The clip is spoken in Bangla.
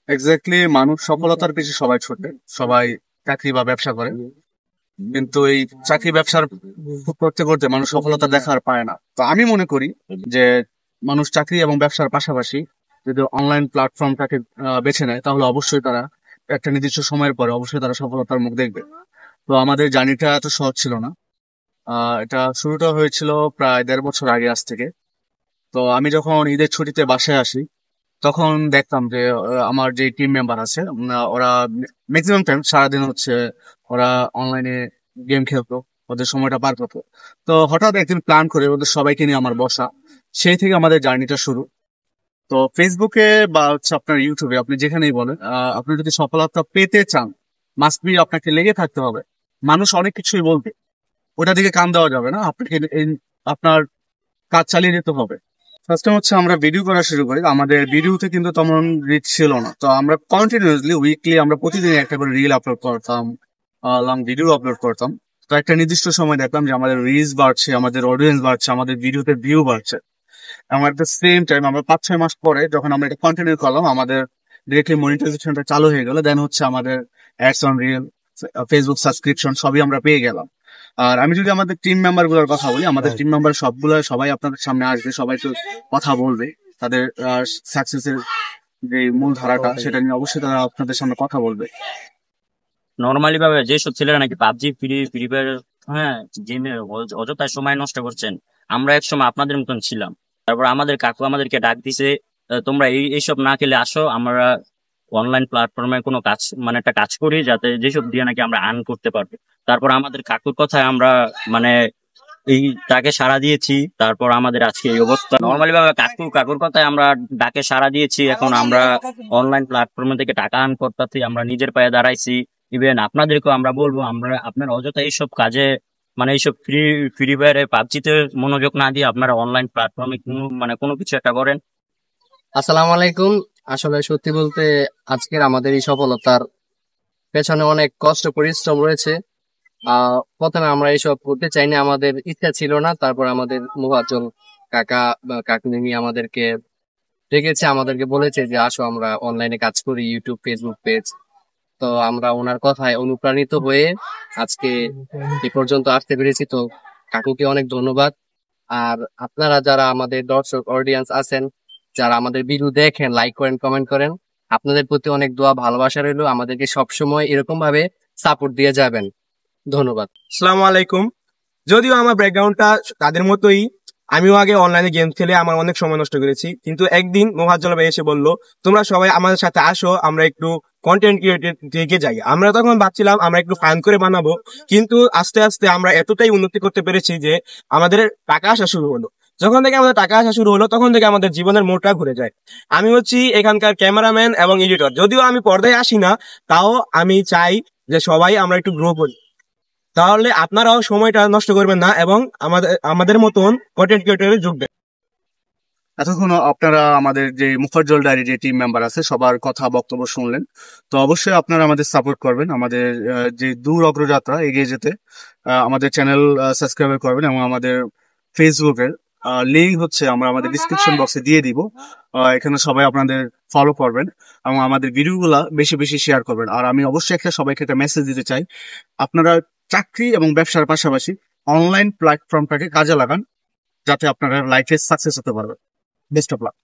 এক্স্যাক্টলি, মানুষ সফলতার পিছনে সবাই ছোটে, সবাই চাকরি বা ব্যবসা করে। কিন্তু এই চাকরি ব্যবসার করতে করতে মানুষ সফলতা দেখা আর পায় না। তো আমি মনে করি যে মানুষ চাকরি এবং ব্যবসার পাশাপাশি যদি অনলাইন প্ল্যাটফর্মটাকে বেছে নেয়, তাহলে অবশ্যই তারা একটা নির্দিষ্ট সময়ের পরে অবশ্যই তারা সফলতার মুখ দেখবে। তো আমাদের জার্নিটা এত সহজ ছিল না। এটা শুরুটা হয়েছিল প্রায় 1.5 বছর আগে আজ থেকে। তো আমি যখন ঈদের ছুটিতে বাসায় আসি, তখন দেখতাম যে আমার যে টিম মেম্বার আছে, ওরা ম্যাক্সিমাম টাইম সারাদিন হচ্ছে ওরা অনলাইনে গেম খেলতো, ওদের সময়টা পার করতো। তো হঠাৎ একদিন প্ল্যান করে ওদের সবাইকে নিয়ে আমার বসা, সেই থেকে আমাদের জার্নিটা শুরু। তো ফেসবুকে বা হচ্ছে আপনার ইউটিউবে, আপনি যেখানেই বলেন, আপনি যদি সফলতা পেতে চান, মাস্ট বি আপনাকে লেগে থাকতে হবে। মানুষ অনেক কিছুই বলবে, ওটা দিকে কান দেওয়া যাবে না, আপনাকে আপনার কাজ চালিয়ে যেতে হবে। ফার্স্ট টাইম হচ্ছে আমরা ভিডিও করা শুরু করি, আমাদের ভিডিওতে কিন্তু তেমন রিচ ছিল না। তো আমরা কন্টিনিউয়াসলি উইকলি আমরা প্রতিদিন একটা করে রিল আপলোড করতাম, লং ভিডিও আপলোড করতাম। তো একটা নির্দিষ্ট সময় দেখলাম যে আমাদের রিচ বাড়ছে, আমাদের অডিয়েন্স বাড়ছে, আমাদের ভিডিওতে ভিউ বাড়ছে। এবং এট দ্য সেম টাইম আমরা 5-6 মাস পরে যখন আমরা এটা কন্টিনিউ করলাম, আমাদের ডিরেক্টলি মনিটাইজেশনটা চালু হয়ে গেল। দেন হচ্ছে আমাদের ads on reel, Facebook subscription সবই আমরা পেয়ে গেলাম। আর আমি যদি আমাদের টিম মেম্বার গুলোর কথা বলি, আমাদের টিম মেম্বার সবগুলো সবাই আপনাদের সামনে আসবে, সবাই তো কথা বলবে তাদের সাকসেসের যে মূল ধারাটা সেটা নিয়ে, অবশ্যই তারা আপনাদের সামনে কথা বলবে। নর্মালি ভাবে যেসব ছেলেরা নাকি পাবজি ফ্রি ফায়ার, হ্যাঁ, গেমে অযথা সময় নষ্ট করছেন, আমরা এক সময় আপনাদের মতন ছিলাম। তারপর আমাদের কাকু আমাদেরকে ডাক দিছে, তোমরা এইসব না খেলে আসো, আমরা অনলাইন প্ল্যাটফর্মে কোনো কাজ, মানে একটা কাজ করি যাতে যেসব দিয়ে নাকি আমরা আর্ন করতে পারবো। তারপর আমাদের কাকুর কথায় আমরা মানে এই তাকে সাড়া দিয়েছি, তারপর আমাদের আজকে এই অবস্থা। নর্মালি ভাবে কাকুর কথায় আমরা ডাকে সাড়া দিয়েছি, এখন আমরা অনলাইন প্ল্যাটফর্ম থেকে টাকা আর্ন করতেছি, আমরা নিজের পায়ে দাঁড়াইছি। ইভেন আপনাদেরকেও আমরা বলবো, আমরা আপনার অযথা এইসব কাজে, মানে এইসব ফ্রি ফায়ারে পাবজিতে মনোযোগ না দিয়ে আপনারা অনলাইন প্ল্যাটফর্মে কোনো কিছু একটা করেন। আসসালামু আলাইকুম। আসলে সত্যি বলতে আজকের আমাদের এই সফলতার পেছনে অনেক কষ্ট পরিশ্রম রয়েছে। প্রথমে আমরা এইসব করতে চাইনি, আমাদের ইচ্ছা ছিল না। তারপর আমাদের মুফাজ্জল কাকা বা কাকুনি আমাদেরকে ডেকেছে, আমাদেরকে বলেছে যে আসো আমরা অনলাইনে কাজ করি, ইউটিউব ফেসবুক পেজ। তো আমরা ওনার কথায় অনুপ্রাণিত হয়ে আজকে এ পর্যন্ত আসতে পেরেছি। তো কাকুকে অনেক ধন্যবাদ। আর আপনারা যারা আমাদের দর্শক অডিয়েন্স আছেন, যারা আমাদের ভিডিও দেখেন, লাইক করেন, কমেন্ট করেন, আপনাদের প্রতি অনেক দোয়া ভালোবাসা রইলো। আমাদেরকে সবসময় এরকম ভাবে সাপোর্ট দিয়ে যাবেন। ধন্যবাদ। আসসালামু আলাইকুম। যদিও আমার ব্যাকগ্রাউন্ডটা তাদের মতোই, আমিও আগে অনলাইনে গেম খেলে আমার অনেক সময় নষ্ট করেছি, কিন্তু একদিন মোহাজ্জল ভাই এসে বলল তোমরা সবাই আমাদের সাথে আসো, আমরা একটু কন্টেন্ট ক্রিয়েটর দিকে যাই। আমরা তখন ভাবছিলাম আমরা একটু ফান করে বানাবো, কিন্তু আস্তে আস্তে আমরা এতটাই উন্নতি করতে পেরেছি যে আমাদের টাকা আসা শুরু হলো। যখন থেকে আমাদের টাকা আসা শুরু হলো তখন থেকে আমাদের জীবনের মোড়টা ঘুরে যায়। আমি হচ্ছি এখানকার ক্যামেরাম্যান এবং এডিটর, যদিও আমি পর্দায় আসি না, তাও আমি চাই যে সবাই আমরা একটু গ্রো করি। তাহলে আপনারাও সময়টা নষ্ট করবেন না এবং আমাদের আমাদের মতন কন্টেন্ট ক্রিয়েটরে যোগ দেন। এতক্ষণ আপনারা আমাদের যে মুফাজ্জল ডায়েরি যে টিম মেম্বার আছে সবার কথা বক্তব্য শুনলেন। তো অবশ্যই আপনারা আমাদের সাপোর্ট করবেন, আমাদের যে দূর অগ্রযাত্রা এগিয়ে যেতে। আমাদের চ্যানেল সাবস্ক্রাইব করবেন এবং আমাদের ফেসবুকের লিঙ্ক হচ্ছে আমরা আমাদের ডিসক্রিপশন বক্সে দিয়ে দিব। এখানে সবাই আপনাদের ফলো করবেন এবং আমাদের ভিডিওগুলা বেশি বেশি শেয়ার করবেন। আর আমি অবশ্যই সবাইকে একটা মেসেজ দিতে চাই, আপনারা চাকরি এবং ব্যবসার পাশাপাশি অনলাইন প্ল্যাটফর্মটাকে কাজে লাগান, যাতে আপনারা লাইফে সাকসেস হতে পারবেন। Best of luck.